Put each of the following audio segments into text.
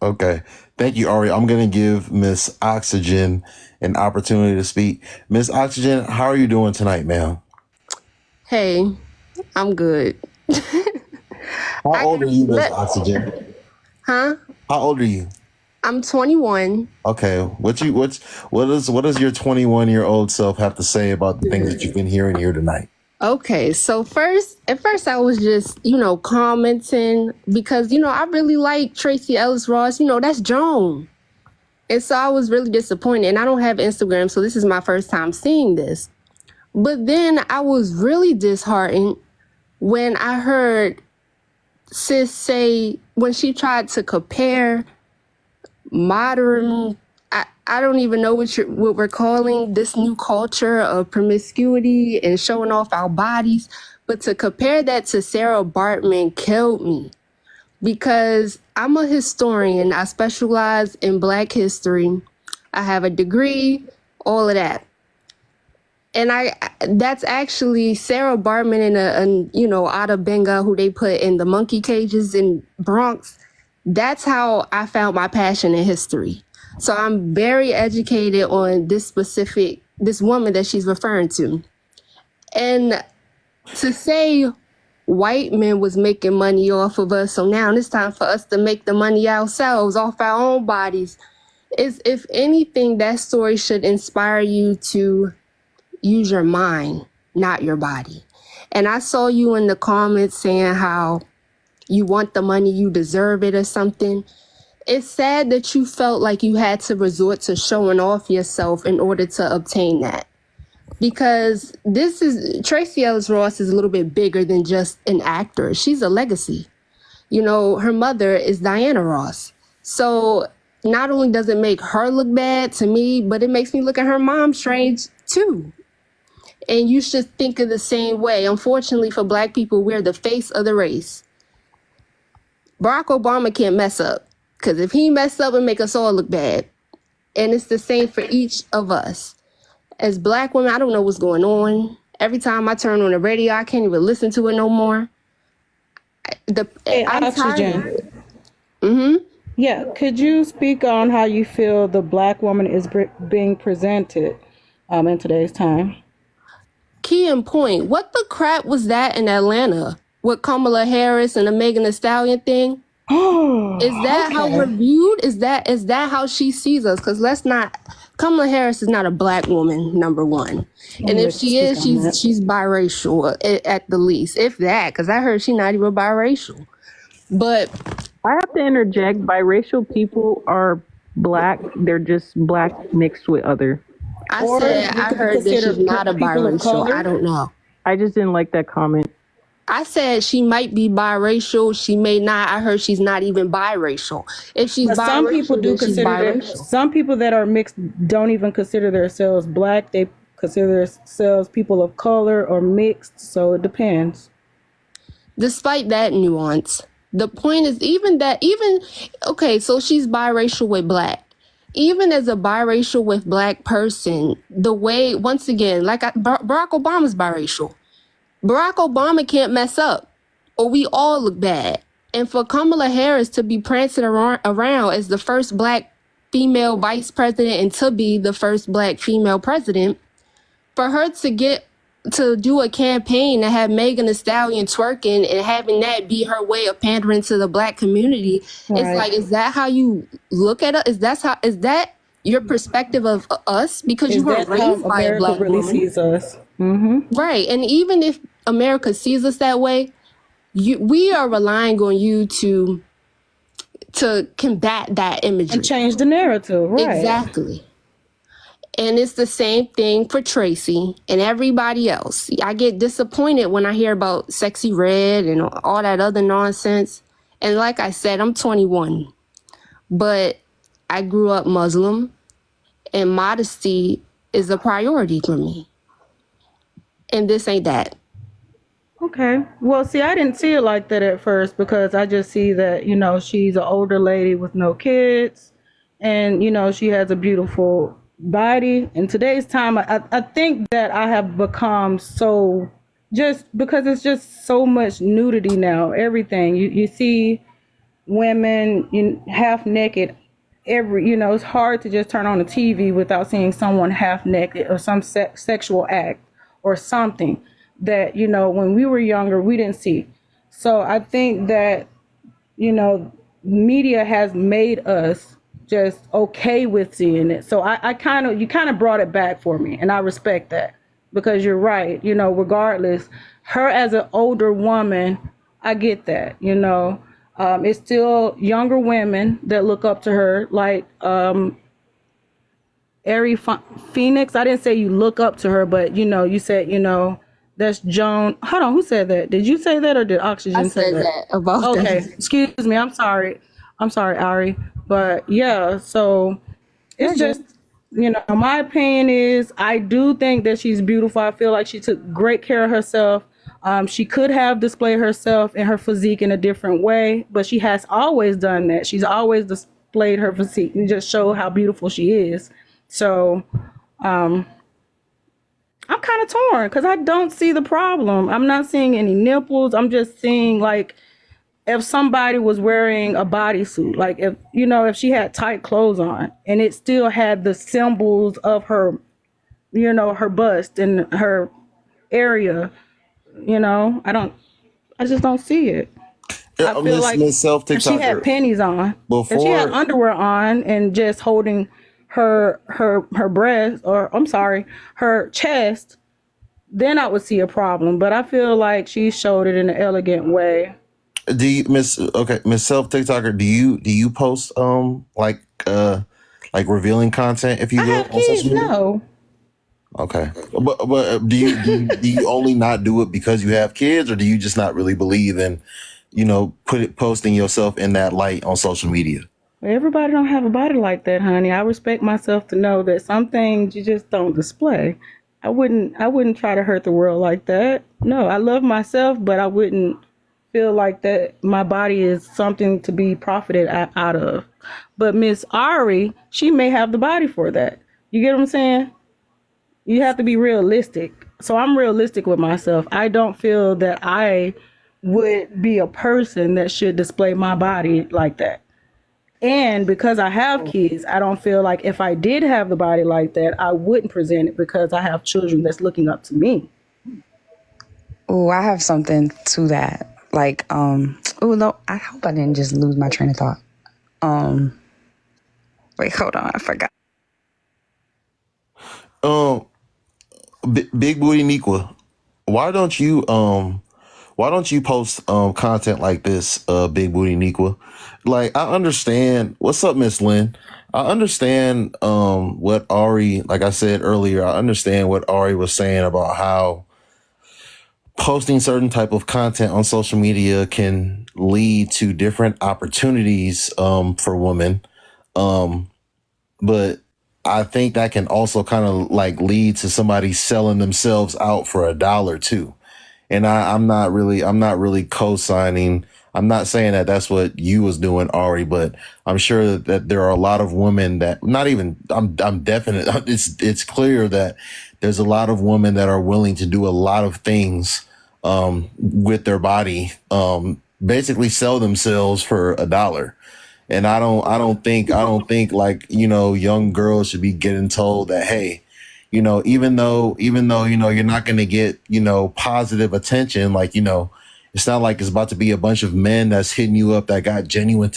Okay. Thank you, Ari. I'm going to give Miss Oxygen an opportunity to speak. Miss Oxygen, how are you doing tonight, ma'am? Hey, I'm good. How I old are got you, Miss let Oxygen? huh? How old are you? I'm 21. Okay. What does your 21-year-old self have to say about the things that you've been hearing here tonight? Okay, so at first I was just, commenting because, I really like Tracy Ellis Ross. That's Joan. And so I was really disappointed. And I don't have Instagram, so this is my first time seeing this. But then I was really disheartened when I heard Sis say, when she tried to compare modern, I don't even know what we're calling this new culture of promiscuity and showing off our bodies, but to compare that to Sarah Bartman killed me because I'm a historian. I specialize in Black history. I have a degree, all of that. And that's actually Sarah Bartman and Ada Benga, who they put in the monkey cages in Bronx. That's how I found my passion in history. So I'm very educated on this woman that she's referring to. And to say white men was making money off of us, so now it's time for us to make the money ourselves off our own bodies. Is, if anything, that story should inspire you to use your mind, not your body. And I saw you in the comments saying how you want the money, you deserve it or something. It's sad that you felt like you had to resort to showing off yourself in order to obtain that. Because Tracy Ellis Ross is a little bit bigger than just an actor. She's a legacy. Her mother is Diana Ross. So not only does it make her look bad to me, but it makes me look at her mom strange too. And you should think of the same way. Unfortunately for Black people, we're the face of the race. Barack Obama can't mess up, because if he mess up, it make us all look bad. And it's the same for each of us. As Black women, I don't know what's going on. Every time I turn on the radio, I can't even listen to it no more. Hey, I'm Oxygen. tired. Mm-hmm. Yeah, could you speak on how you feel the Black woman is being presented in today's time? Key and point. What the crap was that in Atlanta with Kamala Harris and the Megan Thee Stallion thing? Is that how we're viewed? Is that how she sees us? Because Kamala Harris is not a Black woman, number one. And if she is, she's biracial at the least, if that, because I heard she's not even biracial. But I have to interject. Biracial people are Black. They're just Black mixed with other. I heard that she's not a biracial. I don't know. I just didn't like that comment. I said she might be biracial. She may not. I heard she's not even biracial. If she's biracial, some people do consider some people that are mixed don't even consider themselves Black. They consider themselves people of color or mixed. So it depends. Despite that nuance, the point is okay, so she's biracial with Black. Even as a biracial with Black person, the way, once again, Barack Obama's biracial. Barack Obama can't mess up, or we all look bad. And for Kamala Harris to be prancing around as the first Black female vice president and to be the first Black female president, for her to do a campaign to have Megan Thee Stallion twerking and having that be her way of pandering to the Black community, right. It's like, is that how you look at it? Is that your perspective of us? Because you were raised by a Black woman. Sees us. Mm-hmm. Right. And even if America sees us that way, we are relying on you to combat that imagery. And change the narrative, right. Exactly. And it's the same thing for Tracy and everybody else. I get disappointed when I hear about Sexy Red and all that other nonsense. And like I said, I'm 21. But I grew up Muslim, and modesty is a priority for me. And this ain't that. Okay. Well, see, I didn't see it like that at first, because I just see that, she's an older lady with no kids, and, she has a beautiful body. In today's time, I think that I have become so, just because it's just so much nudity now, everything. You see women half naked it's hard to just turn on the TV without seeing someone half naked or some sexual act or something that when we were younger we didn't see. So I think that media has made us just okay with seeing it. So you kind of brought it back for me, and I respect that, because you're right. Regardless, her as an older woman, I get that. It's still younger women that look up to her, like Ari Phoenix. I didn't say you look up to her, but you said that's Joan. Hold on, who said that? Did you say that, or did I Oxygen say said that? that about Okay, that. excuse me. I'm sorry, Ari. But yeah, so You're it's good. just my opinion is I do think that she's beautiful. I feel like she took great care of herself. She could have displayed herself and her physique in a different way, but she has always done that. She's always displayed her physique and just show how beautiful she is. So I'm kind of torn because I don't see the problem. I'm not seeing any nipples. I'm just seeing, like, if somebody was wearing a bodysuit, like if she had tight clothes on and it still had the symbols of her, her bust and her area, I just don't see it. I Yeah, feel like Miss Self if she had TikToker. panties on, if she had Before, underwear on and just holding her breast, or I'm sorry, her chest, then I would see a problem. But I feel like she showed it in an elegant way. do you Miss Self TikToker? Do you post like revealing content, if you I will, have on kids, social media? no. Okay, but do you only not do it because you have kids, or do you just not really believe in posting yourself in that light on social media? Everybody don't have a body like that, honey. I respect myself to know that some things you just don't display. I wouldn't try to hurt the world like that. No, I love myself, but I wouldn't feel like that my body is something to be profited out of. But Miss Ari, she may have the body for that. You get what I'm saying? You have to be realistic. So I'm realistic with myself. I don't feel that I would be a person that should display my body like that. And because I have kids, I don't feel like if I did have the body like that, I wouldn't present it because I have children that's looking up to me. Oh, I have something to that. Like, oh no, I hope I didn't just lose my train of thought. Wait, hold on, I forgot. Um, Big Booty Niqua, why don't you post content like this, Big Booty Niqua? Like, I understand. What's up, Miss Lynn? I understand what Ari, like I said earlier, I understand what Ari was saying about how posting certain type of content on social media can lead to different opportunities for women. Um, but I think that can also kind of like lead to somebody selling themselves out for a dollar too. And I'm not really co-signing. I'm not saying that that's what you was doing, Ari, but I'm sure that there are a lot of women that not even, I'm definite. It's clear that there's a lot of women that are willing to do a lot of things, with their body, basically sell themselves for a dollar. And I don't think like, young girls should be getting told that, hey, even though, you're not going to get, positive attention, like, it's not like it's about to be a bunch of men that's hitting you up that got genuine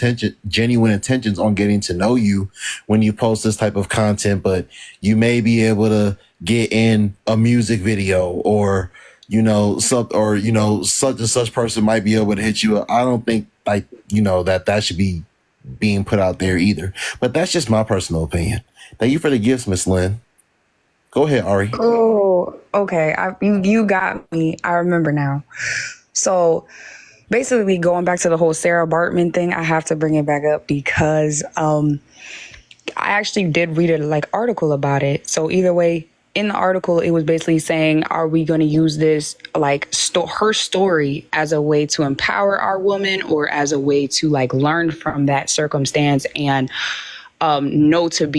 intentions on getting to know you when you post this type of content, but you may be able to get in a music video, or, such and such person might be able to hit you up. I don't think, like, that should be being put out there either. But that's just my personal opinion. Thank you for the gifts, Miss Lynn. Go ahead, Ari. Oh, okay. You got me. I remember now. So basically, going back to the whole Sarah Bartman thing, I have to bring it back up because I actually did read a article about it. So either way, in the article, it was basically saying, are we going to use this her story as a way to empower our woman, or as a way to learn from that circumstance and know to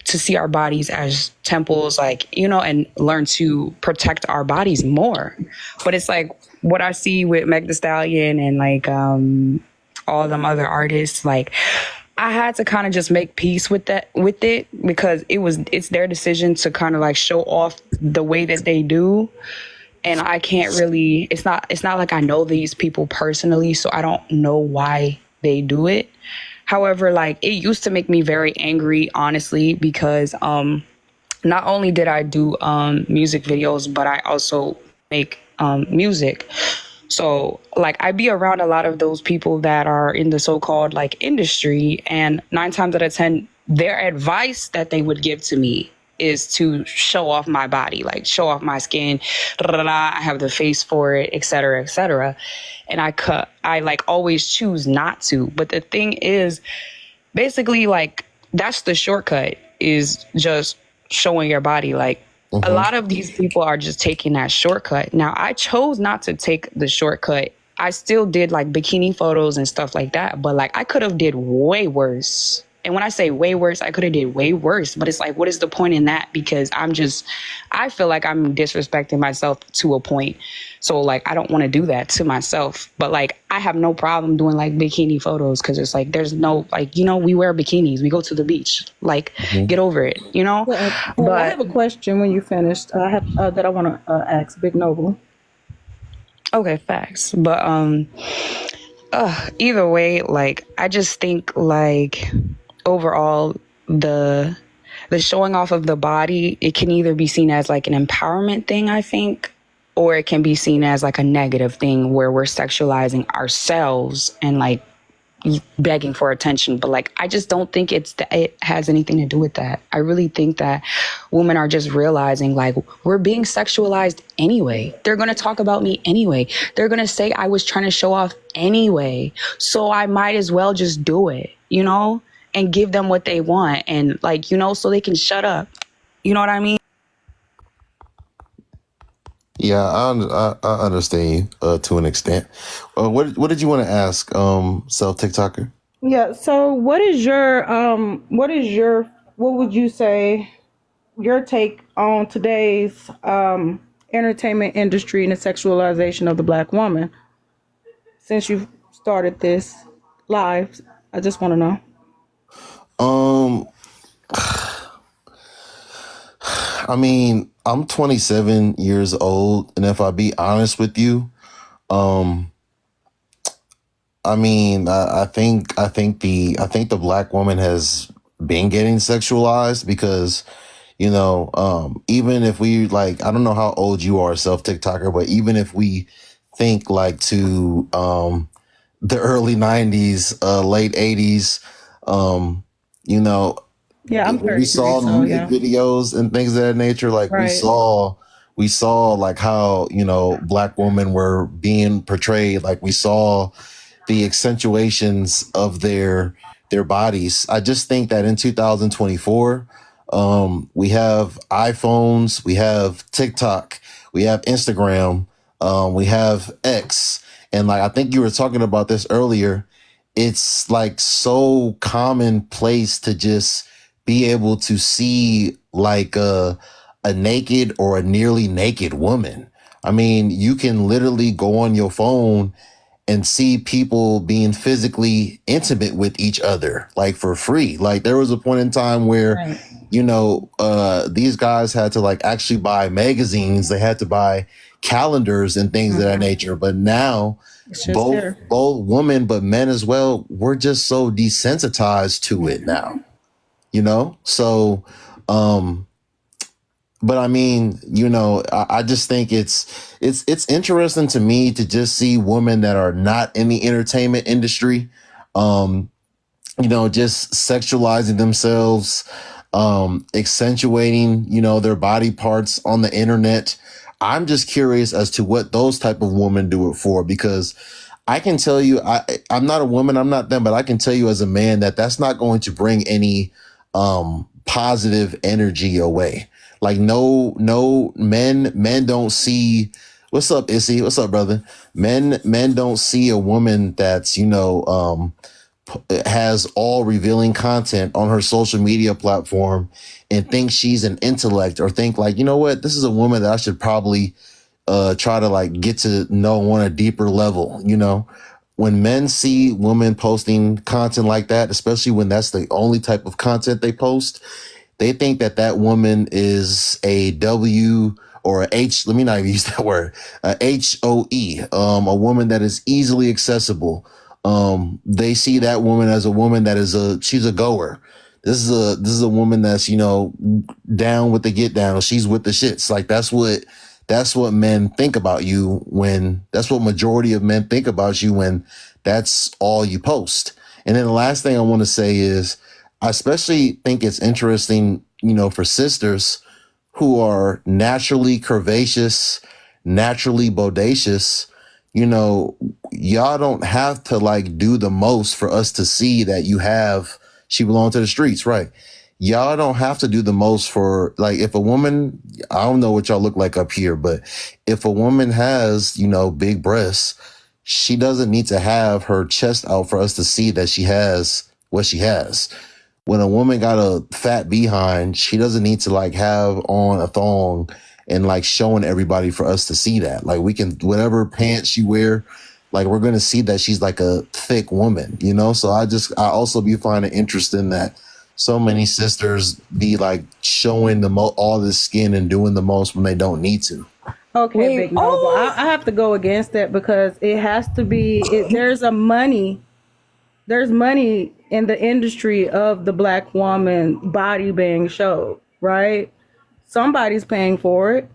see our bodies as temples, and learn to protect our bodies more. But it's like what I see with Meg Thee Stallion and all them other artists, like I had to kind of just make peace with it, because it's their decision to kind of like show off the way that they do. And I can't really, it's not like I know these people personally, so I don't know why they do it. However, like it used to make me very angry, honestly, because not only did I do music videos, but I also make music. So like I be around a lot of those people that are in the so-called like industry, and 9 times out of 10, their advice that they would give to me is to show off my body, like show off my skin. I have the face for it, et cetera, et cetera. And I like always choose not to. But the thing is, basically, like that's the shortcut, is just showing your body. Like a lot of these people are just taking that shortcut. Now, I chose not to take the shortcut. I still did like bikini photos and stuff like that, but like I could have did way worse. And when I say way worse, I could have did way worse. But it's like, what is the point in that? Because I feel like I'm disrespecting myself to a point. So like, I don't want to do that to myself. But like, I have no problem doing like bikini photos, because it's like, there's no, like, we wear bikinis. We go to the beach. Like, get over it, Well, I But have a question when you finished. I have that I want to ask Big Noble. okay, facts. But either way, like, I just think like overall the showing off of the body, it can either be seen as like an empowerment thing, I think, or it can be seen as like a negative thing where we're sexualizing ourselves and like begging for attention. But like, I just don't think it has anything to do with that. I really think that women are just realizing like we're being sexualized anyway. They're going to talk about me anyway. They're going to say I was trying to show off anyway. So I might as well just do it, and give them what they want, and like, so they can shut up. You know what I mean? Yeah, I understand you to an extent. What did you want to ask, self TikToker? Yeah. So, what would you say your take on today's entertainment industry and the sexualization of the Black woman? Since you've started this live, I just want to know. I mean, I'm 27 years old, and if I be honest with you, I mean, I think the Black woman has been getting sexualized because, even if we like, I don't know how old you are, self TikToker, but even if we think like to the early 90s, late 80s, you know, Yeah, I'm we 33, saw so music yeah. videos and things of that nature. Like Right. we saw like how, Black women were being portrayed. Like we saw the accentuations of their bodies. I just think that in 2024, we have iPhones, we have TikTok, we have Instagram, we have X, and like I think you were talking about this earlier. It's like so commonplace to just be able to see like a naked or a nearly naked woman. I mean, you can literally go on your phone and see people being physically intimate with each other, like for free. Like there was a point in time where, Right. these guys had to like actually buy magazines. They had to buy calendars and things of that nature. But now It's just both there. women, but men as well, we're just so desensitized to it now, So, but I mean, I just think it's interesting to me to just see women that are not in the entertainment industry, just sexualizing themselves, accentuating, their body parts on the internet. I'm just curious as to what those type of women do it for, because I can tell you, I'm not a woman, I'm not them, but I can tell you as a man that that's not going to bring any positive energy away. Like no men don't see. What's up, Issy? What's up, brother? Men don't see a woman that's has all revealing content on her social media platform and think she's an intellect, or think like, what, this is a woman that I should probably try to like get to know on a deeper level. when men see women posting content like that, especially when that's the only type of content they post, they think that that woman is a W or a H. Let me not even use that word. A HOE, a woman that is easily accessible. They see that woman as a woman that is she's a goer. This is a woman that's, down with the get down. She's with the shits. Like that's what men think about you when that's what majority of men think about you when that's all you post. And then the last thing I want to say is I especially think it's interesting, for sisters who are naturally curvaceous, naturally bodacious, y'all don't have to like do the most for us to see that she belonged to the streets, right? Y'all don't have to do the most for like if a woman, I don't know what y'all look like up here, but if a woman has, big breasts, she doesn't need to have her chest out for us to see that she has what she has. When a woman got a fat behind, she doesn't need to like have on a thong and like showing everybody for us to see that. Like we can, whatever pants she wear, like we're going to see that she's like a thick woman, So I also be finding interesting that so many sisters be like showing all this skin and doing the most when they don't need to. Okay, Wait, Big Noble. I have to go against that because it has to be. There's money in the industry of the black woman body being showed, right? Somebody's paying for it,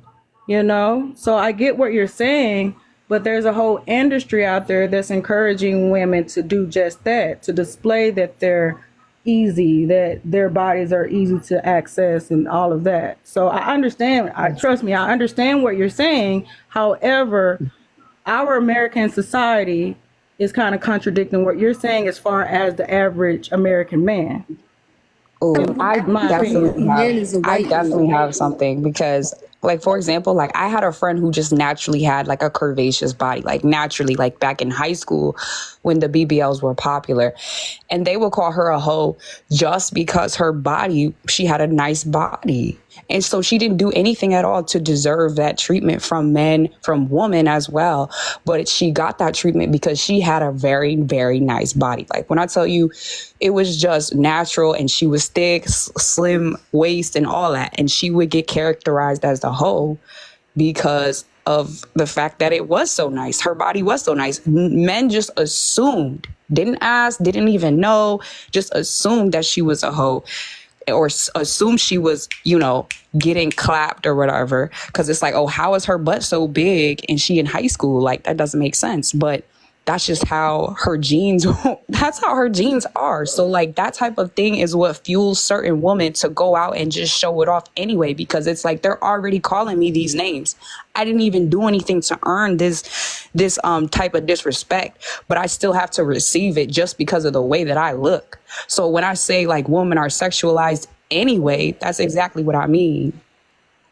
So I get what you're saying, but there's a whole industry out there that's encouraging women to do just that, to display that they're easy, that their bodies are easy to access and all of that. So I understand. Trust me, I understand what you're saying. However, our American society is kind of contradicting what you're saying as far as the average American man. Oh, My opinion. I definitely have something because, like, for example, like I had a friend who just naturally had like a curvaceous body, like naturally, like back in high school when the BBLs were popular, and they would call her a hoe just because she had a nice body. And so she didn't do anything at all to deserve that treatment from men, from women as well. But she got that treatment because she had a very, very nice body. Like when I tell you, it was just natural and she was thick, slim waist and all that. And she would get characterized as the hoe because of the fact that it was so nice. Her body was so nice. Men just assumed, didn't ask, didn't even know, just assumed that she was a hoe. Or assume she was, getting clapped or whatever. Because it's like, oh, how is her butt so big and she in high school? Like, that doesn't make sense. But that's just how her genes, that's how her genes are. So like that type of thing is what fuels certain women to go out and just show it off anyway, because it's like, they're already calling me these names. I didn't even do anything to earn this type of disrespect, but I still have to receive it just because of the way that I look. So when I say like women are sexualized anyway, that's exactly what I mean.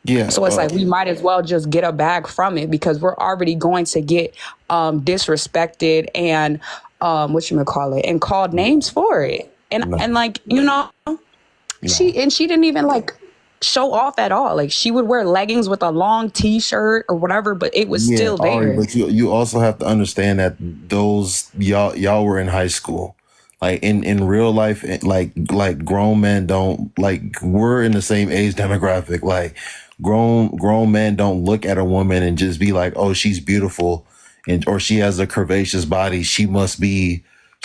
Yeah. So it's like we might as well just get a bag from it because we're already going to get disrespected and and called names for it. And like, she didn't even like show off at all. Like she would wear leggings with a long t-shirt or whatever, but it was still there. Ari, but you also have to understand that those y'all were in high school. Like in real life, like grown men don't we're in the same age demographic. Like grown men don't look at a woman and just be like, oh, she's beautiful or she has a curvaceous body. She must be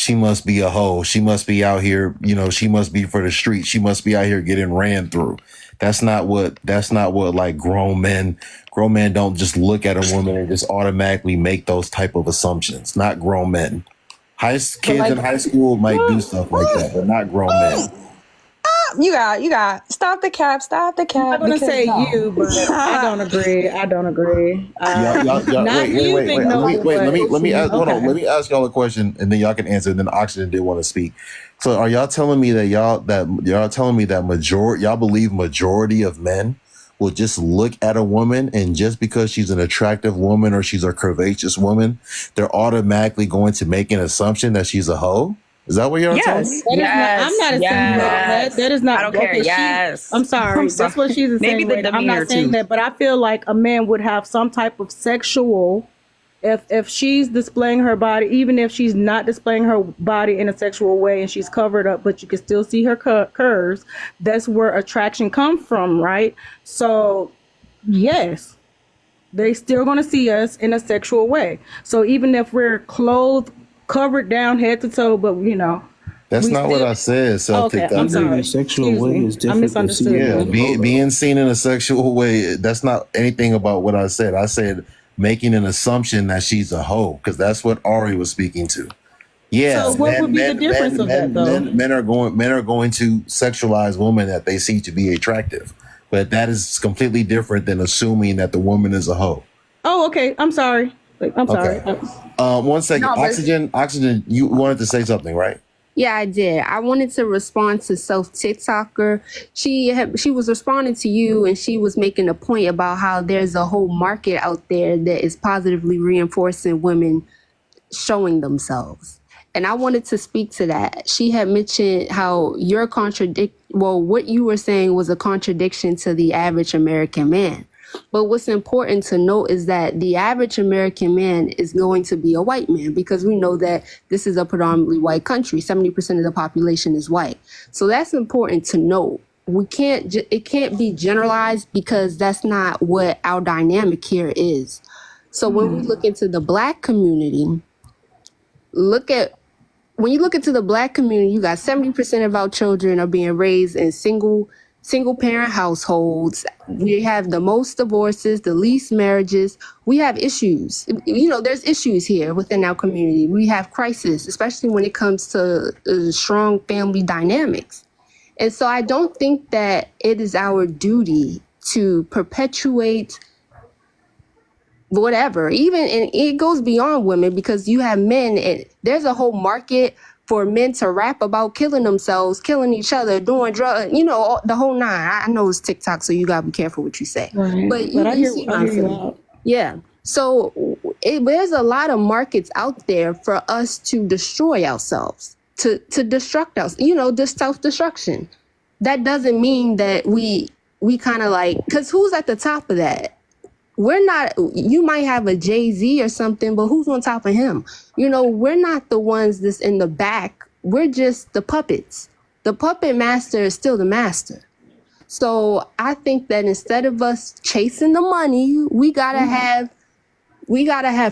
a hoe. She must be out here, she must be for the street. She must be out here getting ran through. That's not what like grown men don't just look at a woman and just automatically make those type of assumptions. Not grown men. Kids in high school might do stuff like that, but not grown men. You got stop the cap. I'm gonna say you, but I don't agree. Let me ask. Hold on. Let me ask y'all a question, and then y'all can answer. And then Oxygen did want to speak. So, are y'all telling me that y'all believe majority of men will just look at a woman and just because she's an attractive woman or she's a curvaceous woman, they're automatically going to make an assumption that she's a hoe? Is that what you're telling me? I'm not assuming that. That is not. I don't care. Yes. I'm sorry. That's what she's saying. Maybe the I'm not saying too. that, but I feel like a man would have some type of sexual If she's displaying her body, even if she's not displaying her body in a sexual way and she's covered up, but you can still see her curves, that's where attraction comes from, right? So yes, they still gonna see us in a sexual way. So even if we're clothed, covered down head to toe, but That's we not what still. I said. Self Okay, TikTok. I'm Even in sorry. a sexual Excuse way me. is I different than misunderstood seeing Yeah, you. a photo. being seen in a sexual way, that's not anything about what I said. I said making an assumption that she's a hoe, because that's what Ari was speaking to. So Yeah, what would be the difference of that, though? men are going to sexualize women that they see to be attractive. But that is completely different than assuming that the woman is a hoe. Oh, okay. I'm sorry. I'm sorry. Okay. 1 second. No, but Oxygen, you wanted to say something, right? yeah, I did. I wanted to respond to Self TikToker. She was responding to you, and she was making a point about how there's a whole market out there that is positively reinforcing women showing themselves. And I wanted to speak to that. She had mentioned how what you were saying was a contradiction to the average American man. But what's important to note is that the average American man is going to be a white man, because we know that this is a predominantly white country. 70% of the population is white. So that's important to note. It can't be generalized, because that's not what our dynamic here is. So when we look into the black community, when you look into the black community, you got 70% of our children are being raised in single parent households. We have the most divorces, the least marriages. We have issues. There's issues here within our community. We have crisis, especially when it comes to strong family dynamics. And so I don't think that it is our duty to perpetuate whatever, and it goes beyond women, because you have men, and there's a whole market for men to rap about killing themselves, killing each other, doing drugs, the whole nine. I know it's TikTok, so you gotta be careful what you say. Right. But I you hear see what I I'm hear you saying. out. Yeah. So there's a lot of markets out there for us to destroy ourselves, to destruct us, just self-destruction. That doesn't mean that we kind of like, because who's at the top of that? We're not. You might have a Jay-Z or something, but who's on top of him? We're not the ones that's in the back. We're just the puppets. The puppet master is still the master. So I think that instead of us chasing the money, we gotta have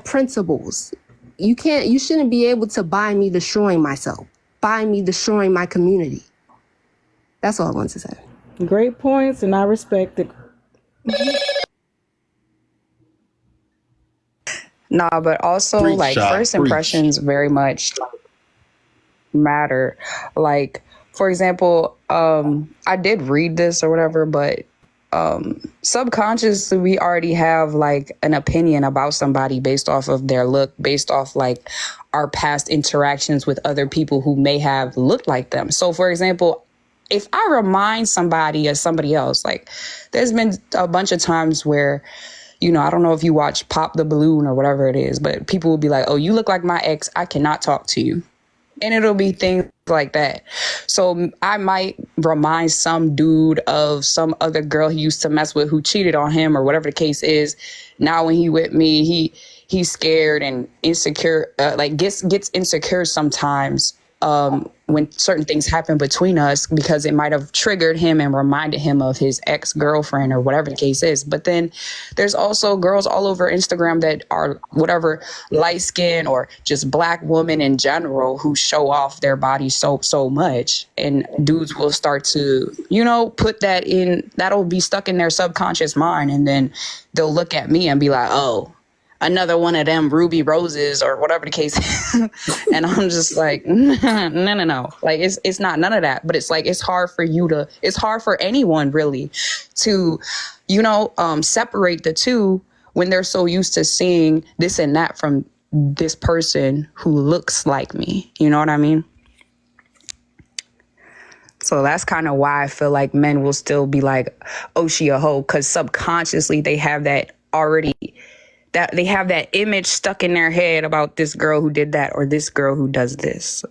principles. You shouldn't be able to buy me destroying myself, buy me destroying my community. That's all I want to say. Great points, and I respect it. Nah, but also Preach, like Shy, first preach. impressions very much matter. Like, for example, I did read this or whatever, but subconsciously we already have like an opinion about somebody based off of their look, based off like our past interactions with other people who may have looked like them. So for example, if I remind somebody of somebody else, like there's been a bunch of times where, I don't know if you watch Pop the Balloon or whatever it is, but people will be like, oh, you look like my ex. I cannot talk to you. And it'll be things like that. So I might remind some dude of some other girl he used to mess with who cheated on him or whatever the case is. Now when he with me, he's scared and insecure, gets insecure sometimes when certain things happen between us, because it might have triggered him and reminded him of his ex-girlfriend or whatever the case is. But then there's also girls all over Instagram that are whatever, light skin or just black women in general, who show off their body so much, and dudes will start to, put that in, that'll be stuck in their subconscious mind, and then they'll look at me and be like, oh, another one of them Ruby Roses or whatever the case is. And I'm just like, no. Like, it's not none of that. But it's like, it's hard for anyone really to, separate the two when they're so used to seeing this and that from this person who looks like me. You know what I mean? So that's kind of why I feel like men will still be like, oh, she a hoe, because subconsciously they have that already, that they have that image stuck in their head about this girl who did that or this girl who does this.